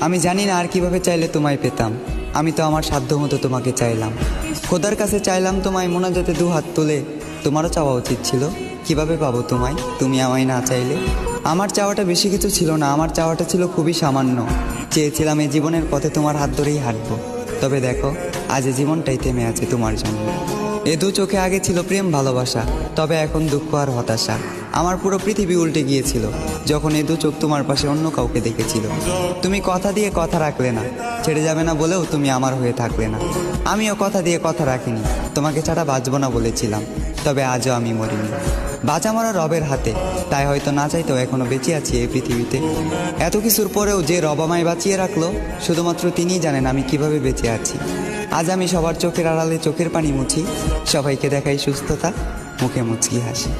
আমি জানি না আর কিভাবে চাইলে তোমায় পেতাম। আমি তো আমার সাধ্য মতো তোমাকে চাইলাম, খোদার কাছে চাইলাম তোমায় মোনাজাতে দু হাত তুলে। তোমারও চাওয়া উচিত ছিল, কিভাবে পাবো তোমায় তুমি আমায় না চাইলে। আমার চাওয়াটা বেশি কিছু ছিল না, আমার চাওয়াটা ছিল খুবই সামান্য। চেয়েছিলাম এই জীবনের পথে তোমার হাত ধরেই হাঁটবো। তবে দেখো, আজ এই জীবনটাই থেমে আছে তোমার জন্য। এ দু চোখে আগে ছিল প্রেম ভালোবাসা, তবে এখন দুঃখ আর হতাশা। আমার পুরো পৃথিবী উল্টে গিয়েছিল যখন এ দু চোখ তোমার পাশে অন্য কাউকে দেখেছিল। তুমি কথা দিয়ে কথা রাখলে না, ছেড়ে যাবে না বলেও তুমি আমার হয়ে থাকলে না। আমিও কথা দিয়ে কথা রাখিনি, তোমাকে ছাড়া বাঁচবো না বলেছিলাম। তবে আজও আমি মরিনি, বাঁচা মরা রবের হাতে। তাই হয়তো না চাইতেও এখনো বেঁচে আছি এই পৃথিবীতে। এত কিছুর পরেও যে রব আমায় বাঁচিয়ে রাখলো, শুধুমাত্র তিনিই জানেন আমি কিভাবে বেঁচে আছি। আজ আমি সবার চোখের আড়ালে চোখের পানি মুছি, সবাইকে দেখাই সুস্থতা, মুখে মুচকি হাসি।